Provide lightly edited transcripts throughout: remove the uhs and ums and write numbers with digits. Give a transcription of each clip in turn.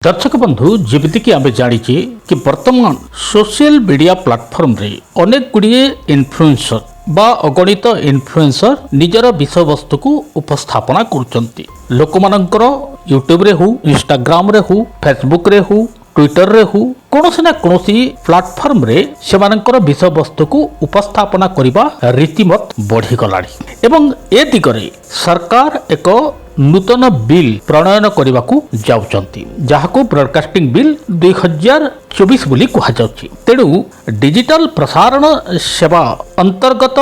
दर्शक बंधु जमीक आम जाचे कि वर्तमान सोशल मीडिया प्लाटफर्म रे अनेक गुड़िए इन्फ्लुएंसर बा अगणित इन्फ्लुएंसर निजर विषय वस्तु को उपस्थापना करुचंती लोक मानकर यूट्यूब रे हो इंस्टाग्राम रे हो फेसबुक रे हो ट्विटर रे हो कौनसी ना कौनसी प्लाटफर्म रे सेमानकर विषय वस्तु को उपस्थापना करने रीतिमत बढ़ीगलाणी एवं ए दिगरे सरकार एक नूतन बिल प्रणयन करने को जाउचंती जहाको ब्रॉडकास्टिंग बिल 2024 बोली कहुच्छी। तेणु डिजिटल प्रसारण सेवा अंतर्गत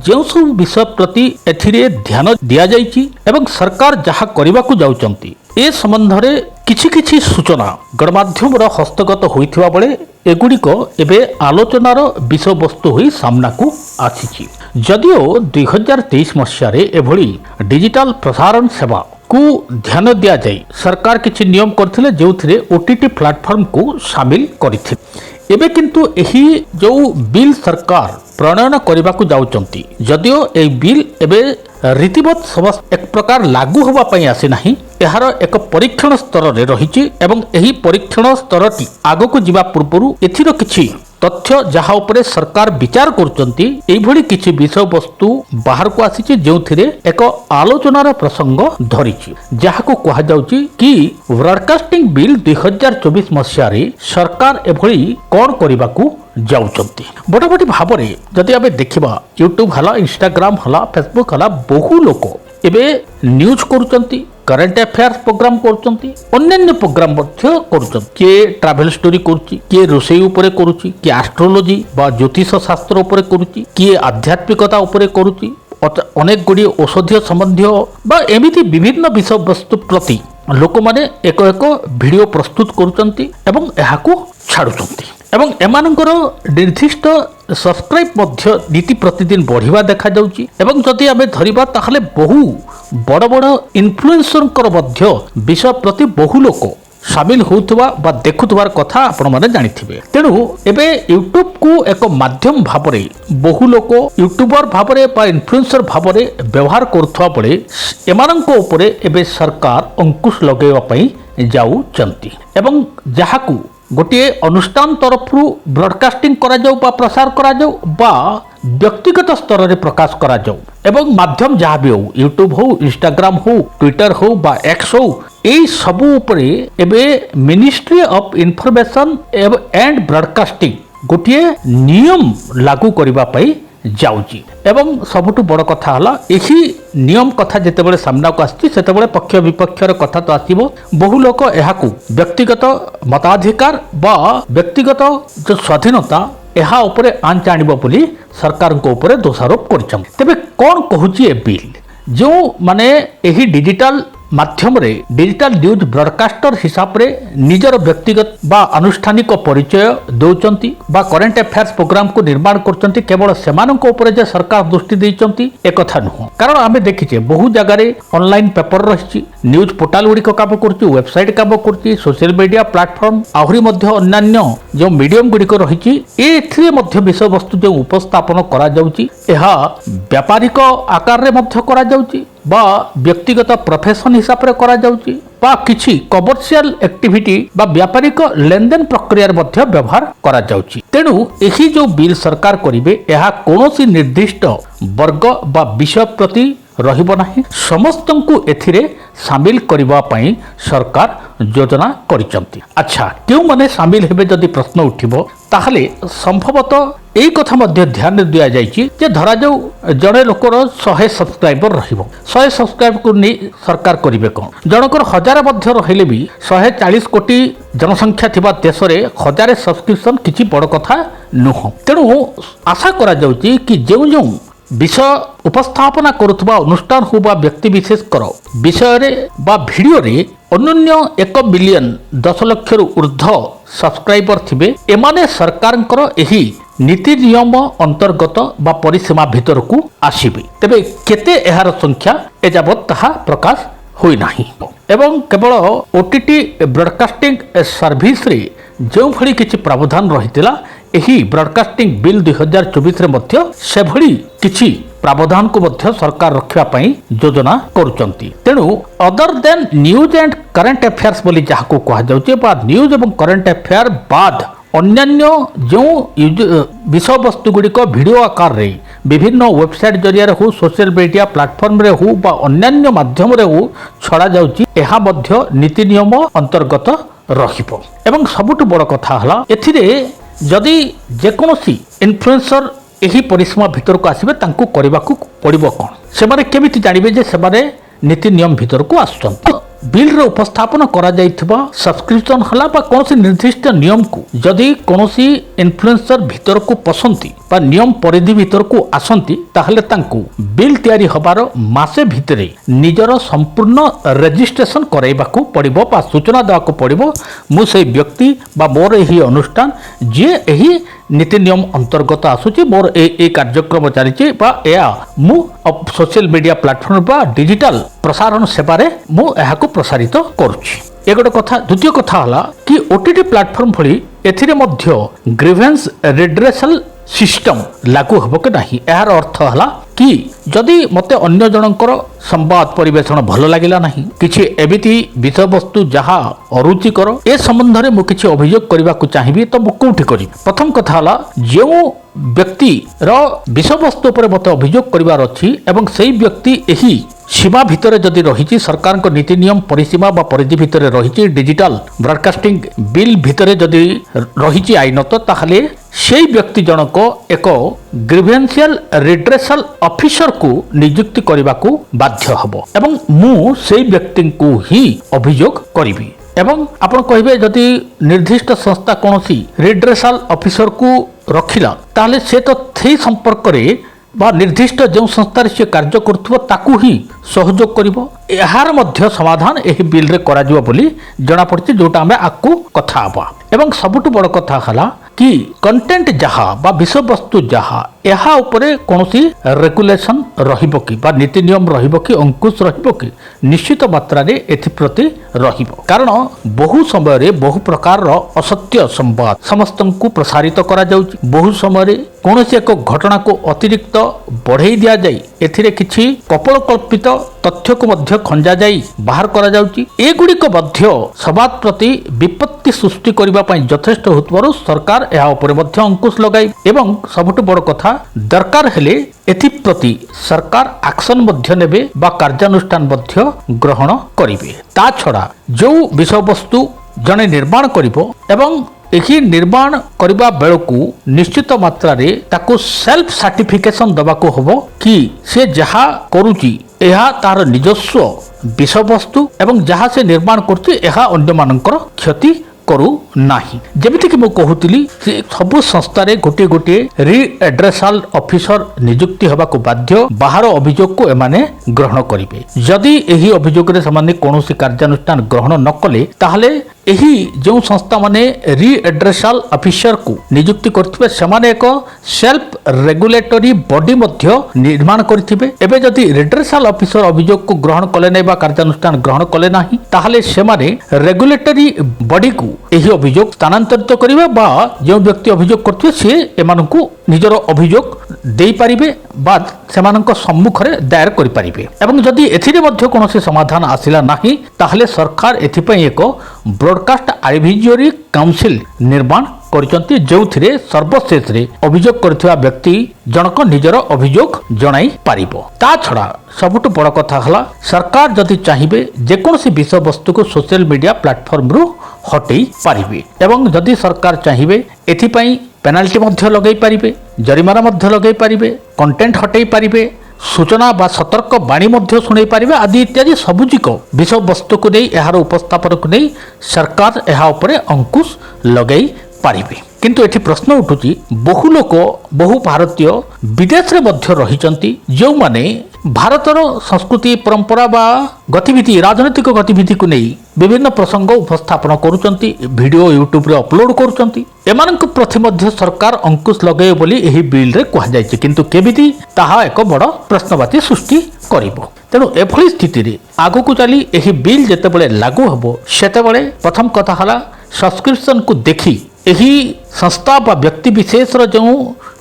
जो सब विषय प्रति एथिरे ध्यान दिया जाइछि एवं सरकार जहा करने को जाउचंती ए संबंध रे किछि किछि सूचना गणमाध्यम हस्तगत होइथिबा बेले एगुड़िक एबे आलोचनार विषय वस्तु होई सामना को आसीछि। जदिओ 2023 मसीह एभली डिजिटल प्रसारण सेवा को ध्यान दिया जाए सरकार किछि नियम करथिले जोथिरे ओटीटी प्लेटफॉर्म को शामिल करिथिले एबे किंतु एही जो बिल सरकार प्रणयन करने को जाउचंती जदिओ ए बिल एबे रीतिमत समस्त एक प्रकार लागू होगा पई आसी नाही एहार एक परीक्षण स्तर रे रहिछि एवं एही परीक्षण स्तरटी आगो को जिबा पूर्वरु एथिरो किछि तथ्य जहाँ उपरे सरकार विचार करुचंती एभली किछि विषय वस्तु बाहर को आसीछि जोथिरे एक आलोचनार प्रसंग धरिछि जहाको कहा जाउछि कि ब्रॉडकास्टिंग बिल 2024 मसीह रे सरकार एभली कोन करबा को जाउचंती। बटाबटी भाव में जदि आमे देखिबा यूट्यूब हला इंस्टाग्राम हला फेसबुक हला बहु लोक एबे न्यूज करुचंती करंट अफेयर्स प्रोग्राम करुचंती अन्य प्रोग्राम करुचंती किए ट्रैवल स्टोरी करुची किए रोषेई उपरे करुची किए एस्ट्रोलॉजी बा ज्योतिष शास्त्र उपरे करुची किए आध्यात्मिकता उपरे करुची अनेक गुड़ी औषधीय संबंधी बा एमिति विभिन्न विषय वस्तु प्रति लोक माने एक एक वीडियो प्रस्तुत करुचंती एवं एहाको छाड़ुचंती एवं एमानଙ୍କର निर्दिष्ट सब्सक्राइब मध्य नीति प्रतिदिन बढ़िवा देखा जाउची एवं जदि आमे धरिबा ताहले बहु बड़ बड़ इन्फ्लुएंसरଙ୍କର मध्य विषय प्रति बहु लोक शामिल होउथबा बा देखुथबार कथा आपण माने जानिथिबे। तेणु एबे यूट्यूब को एक माध्यम भाबरे बहु लोक यूट्यूबर भाबरे बा इन्फ्लुएंसर भाबरे व्यवहार करुथबा बेले एमानଙ୍କ उपरे एबे सरकार अंकुश लगेवा पई जाउचंती एवं जहाकू गोटे अनुष्ठान तरफ ब्रॉडकास्टिंग करा जाऊ बा प्रसार करा जाऊ बा व्यक्तिगत स्तर रे प्रकाश करा जाऊ एवं माध्यम जहाँ भी हो यूट्यूब हो इंस्टाग्राम हो ट्विटर हो बा एक्स हो एई सबु उपरे एबे ministry of information and broadcasting गोटे नियम लागू करबा पई जाउची एवं सबुठु बड़ कथा हला एही नियम कथा जेतेबेले सामना को आछि सेतेबेले पक्ष विपक्षर कथा तो आसीबो बहु लोक एहाकू व्यक्तिगत मताधिकार बा व्यक्तिगत जो स्वाधीनता एहा उपरे आंच आनिबो बोली सरकार को उपरे दोषारोप करछन। तेबे कोन कहूची ए बिल जो माने एही डिजिटल माध्यम रे डिजिटल न्यूज ब्रॉडकास्टर हिसाब रे निजर व्यक्तिगत बा अनुष्ठानिक परिचय दौचंती बा करंट अफेयर्स प्रोग्राम को निर्माण करचंती केवल सेमानक ऊपर जे सरकार दृष्टि दैचंती एक कथा नुह कारण आमे देखिचे बहु जगह रे ऑनलाइन पेपर रहिछि न्यूज पोर्टल गुडी को काम करछि वेबसाइट काम करछि सोशल मीडिया प्लेटफॉर्म आहुरी मध्य अन्य जो मीडियम गुडी को रहिछि एथिरे मध्य विषय वस्तु जो उपस्थापन करा जाउछि एहा व्यापारिक आकार रे मध्य करा जाउछि बा व्यक्तिगत प्रोफेशन हिसाब रे करा जाउछि बा किछि कमर्शियल एक्टिविटी बा व्यापारिक लेनदेन प्रक्रिया रे मध्य व्यवहार करा जाउछि। तेणु एही जो बिल सरकार करिवे एहा कोनोसी निर्दिष्ट वर्ग बा विषय प्रति रहिबो नाही समस्तंकु एथिरे शामिल करबा पई सरकार योजना करिसंती। अच्छा क्यों माने शामिल हेबे जदि प्रश्न उठिबो ताहले संभवतः एई कथा मध्य ध्यान दिया जाइछि जे धरा जाऊ जड़े लोकर 100 सब्सक्राइबर रहिबो 100 सब्सक्राइब को नै सरकार करिवे कोन जनकर 1000 मध्य रहिले भी 140 कोटी जनसंख्या थिबा देश रे 1000 सब्सक्रिप्शन किछि बड़ कथा नुह। तेणु आशा करा जाउछि कि जेउ विषय उपस्थापना करुवा अनुष्ठान हो बा व्यक्ति विशेष कर विषय रे बा वीडियो रे अन्य 1 बिलियन 10 लाख ऊर्ध्व सब्सक्राइबर थिबे एमाने सरकारଙ୍କର एही नीति नियम अंतर्गत बा परिसीमा भितर को आसीबे तेबे केते एहार संख्या एजाबत ताहा प्रकाश होई नाही एवं केवल ओटीटी ब्रॉडकास्टिंग सर्विस रे जो भली किछि प्रावधान रहितिला एही ब्रॉडकास्टिंग बिल 2024 रे मध्य से भली किछि प्रावधान को मध्य सरकार रखिबा पई योजना करूचंती। तेणु other than news and current affairs बोली जाहाको कहा जाउचे बा न्यूज एवं करंट अफेयर बाद अन्यान्य जो विषय वस्तु गुड़िक भिडियो आकार रे विभिन्न वेबसाइट जरिया हो सोशल मीडिया प्लेटफॉर्म रे हो बा अन्यान्य माध्यम रे हो छड़ा जाउची एहा मध्य नीति नियम अंतर्गत रहिबो। एवं सबुठ बड़ कथा हला एथिरे जदि जेकोसी इन्फ्लुएंसर एही परिसीमा भितर को आसीबे तांकू करबाकू पड़िबो कोन सेमारे केमिति जानिबे जे सेमारे नीति नियम भितर को आछंती। बिल रे उपस्थापन करा जाइथिबा सब्सक्रिप्शन हला बा कोनोसी निर्दिष्ट नियम को जदि कोनोसी इन्फ्लुएंसर भितर को पसंती बा नियम परिधि भितर को आसंती ताहले तांकू बिल तयारी हबार मासे भितरे निजर संपूर्ण रजिस्ट्रेशन कराइबाकू पड़िबो बा सूचना देवाकू पड़िबो मु सेई व्यक्ति बा मोर एही अनुष्ठान जे एही नीति नियम अंतर्गत आसुची मोर ए कार्यक्रम चली या मु सोशल मीडिया प्लेटफॉर्म बा डिजिटल प्रसारण सेवारे मु एहाकू प्रसारित करुछि। ए गोटे कथा। द्वितीय कथा हला कि ओटीटी प्लेटफॉर्म भली एथिरे मध्य ग्रीवेंस रिड्रेसल सिस्टम लागू हबो के नाही। एहार अर्थ हला कि जदि मते अन्य जनकर संवाद परिवेषण भल लागिला नाही किछि एबिति विषय वस्तु जहा अरुचिकर ए संबंध रे मु किछि अभियोग करबा को चाहिबी तो मु कोठी करी। प्रथम कथा हला जे व्यक्ति रो विषय वस्तु पर मते अभियोग करबार अछि एवं सेही व्यक्ति एही सीमा भितर जदि रही सरकार को नीति नियम परिसीमा बा परिधि भितर रही डिजिटल ब्रॉडकास्टिंग बिल भितर जदि रही आईनत ताहले सेही व्यक्ति जनक एक ग्रीवेंशियल रिड्रेसल ऑफिसर को नियुक्ति करने को बाध्य हबो एवं मु सेही व्यक्ति को ही अभियोग करिबी। एवं आपण कहिबे जदि निर्दिष्ट संस्था कोनोसी रिड्रेसल ऑफिसर को रखिला ताहले से तो थेई संपर्क रे बा निर्दिष्ट जो संस्था से कार्य करुथबो ताकू ही सहयोग करिवो। एहार मध्य समाधान एही बिल रे करा जिवो बोली जणा पड़छि जोटा हमें आकू कथा हबा। एवं सबुठ बड़ कथा हला कि कंटेंट जहा बा विषय वस्तु जहा एहा उपरे कोनोसी रेगुलेशन रहिबो कि बा नीति नियम रहिबो कि अंकुश रहिबो कि निश्चित मात्रा रे एथि प्रति रहिबो। कारण बहु समय रे बहु प्रकार रो असत्य संवाद समस्तन को प्रसारित करा जाउची। बहु समय रे कोनोसी एक घटना को अतिरिक्त बढ़ाई दिया जाई एथिरे किछि कपल कल्पित तथ्य को मध्य खंजा जाई बाहर करा जाउची। एगुड़िक मध्य समाज प्रति विपत्ति सृष्टि करबा पई यथेष्ट होतबारु सरकार एहा उपरे मध्य अंकुश लगाई एवं सबुठ बड़ कथा दरकार हेले एथि प्रति सरकार एक्शन मध्य नेबे बा कार्यानुष्ठान मध्य ग्रहण करिवे। ता छड़ा जो विषय वस्तु जने निर्माण करिवो एवं एही निर्माण करबा बेलकू निश्चित मात्रा रे ताको सेल्फ सर्टिफिकेशन दबाको होबो कि से जहा करूची एहा तार निजस्व विषय वस्तु एवं जहा से निर्माण करची एहा अन्य मानकर क्षति करू नाही। जेमिति कि मु कहूतिली से सब संस्था रे गोटे गोटे रीएड्रेसल ऑफिसर नियुक्ति होबा को बाध्य बाहर अभियोग को एमाने ग्रहण करिवे। जदि एही अभियोग रे समाने कोनोसी कार्यानुष्ठान ग्रहण न कले ताहले एही जो संस्था माने रीएड्रेसल ऑफिसर को नियुक्ति करथिबे समाने एक सेल्फ रेगुलेटरी बॉडी मध्य निर्माण करथिबे। एबे जदि रिड्रेसल ऑफिसर अभियोग को ग्रहण कले नै बा कार्यानुष्ठान ग्रहण कले नाही ताहले समाने रेगुलेटरी बॉडी को एही अभियोग स्थानांतरित करिवे बा जो व्यक्ति अभियोग करथिबे से एमानकु निजर अभियोग देई पारिबे बा सेमानक सम्मुख रे दायर करि पारिबे। एवं जदि एथिरे मध्य कोनोसी समाधान आसिला नाही ताहले सरकार एथिपई एक ब्रॉडकास्ट एडवाइजरी काउंसिल निर्माण करिसंती जोथिरे सर्वशेष रे अभियोग करथिबा व्यक्ति जनक निजर अभियोग जणाई पारिबो। ता छड़ा सबुठ बड़ कथा हला सरकार जदि चाहिबे जेकोनोसी विषय वस्तु को सोशल मीडिया प्लेटफॉर्म रु हटेई पारिबे एवं जदि सरकार चाहिबे एथिपई पेनाल्टी मध्य लगै पारिबे जरिमाना मध्य लगै पारिबे कंटेंट हटेई पारिबे सूचना बा सतर्क बाणी मध्य शुणै पारिबे आदि इत्यादि सबुजिक विषय वस्तु को नहीं यार उपस्थापन को नहीं सरकार यह उपरे अंकुश लगै पारिबे। किंतु एठी प्रश्न उठुची बहु लोक बहु भारतीय विदेश रे मध्य रहिचंती जो माने भारतर संस्कृति परंपरा बा गतिविधि राजनीतिक गतिविधि को नहीं विभिन्न प्रसंग उपस्थापन करुचंती वीडियो यूट्यूब रे अपलोड करुचंती एमानक प्रति मध्य सरकार अंकुश लगै बोली एही बिल रे कहा जायछि किंतु केबिति ताहा एक बड़ प्रश्नवाची सृष्टि करिवो। तेणु एभली स्थिति रे आगु को चली एही बिल जेतेबेले लागू हबो सेतेबेले प्रथम कथा हला सब्सक्रिप्शन को देखी एही संस्था बा व्यक्ति विशेष जो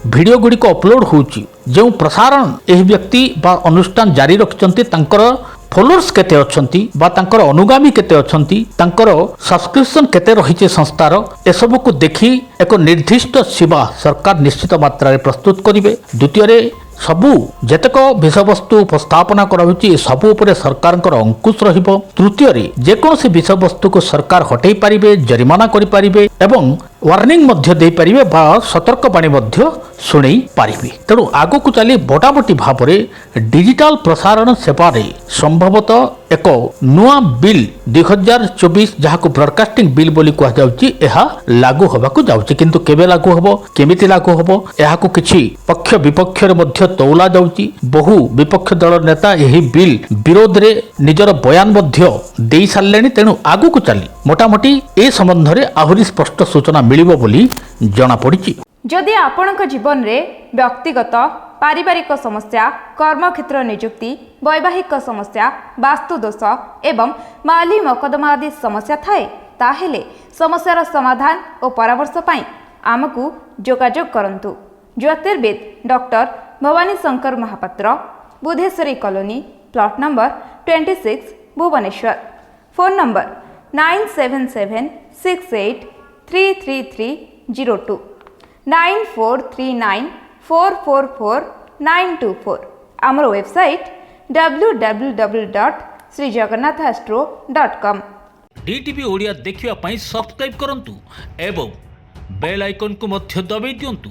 भिडियो गुड़िक अपलोड होउची जो प्रसारण एही व्यक्ति बा अनुष्ठान जारी रखिचंती तांकर फॉलोअर्स केते अछंती बा तांकर अनुगामी केते अछंती तांकर सब्सक्रिप्शन केते रहिचे संस्थार ए सब को देखि एक निर्दिष्ट सेवा सरकार निश्चित मात्रा रे प्रस्तुत करिवे। द्वितीय रे सबु जेतक विषयवस्तु उपस्थापना कराउची सबु उपरे सरकारଙ୍କର अंकुश रहिबो। तृतीय रे जेकोसी विषयवस्तु को सरकार हटै पारिबे, जरिमाना करि पारिबे एवं वार्निंग मध्य दे पारिबे बा सतर्क बाणी मध्य सुनै पारिबे। तेणु आगो को चली बटाबटी भाबरे डिजिटल प्रसारण सेवा रे संभवतः एक नुआ बिल 2024 जहाको ब्रॉडकास्टिंग बिल बोली कह जाउची एहा लागू होबाकू जाउची, किंतु केबे लागू होबो, केमिति लागू होबो एहाको किछि पक्ष विपक्ष रे मध्य तौला जाउची। बहु विपक्ष दल नेता एही बिल विरोध रे निजर बयान मध्य देई सारलेनी। तेणु आगो को चली मोटामोटी ए संबंध रे आहुरी स्पष्ट सूचना मिलिबो बोली जणा पड़िची। जदि आपणक जीवन रे व्यक्तिगत पारिवारिक समस्या, कर्मक्षेत्र नियुक्ति, वैवाहिक समस्या, वास्तुदोष एवं माली मकदमा आदि समस्या थाए ताहेले समस्यार समाधान और परामर्श पाई आमकु जोगाजोग करंतु। ज्योतिर्विद doctor Bhavani Shankar Mahapatra, Budheswari colony, plot number 26, Bhubaneswar. Phone number 9776833302 9439444924। आमर वेबसाइट www.srijagannathastro.com। डीटीवी ओडिया देखिवा पई सब्सक्राइब करंतु एवं बेल आइकन को मध्य दबाई दियंतु।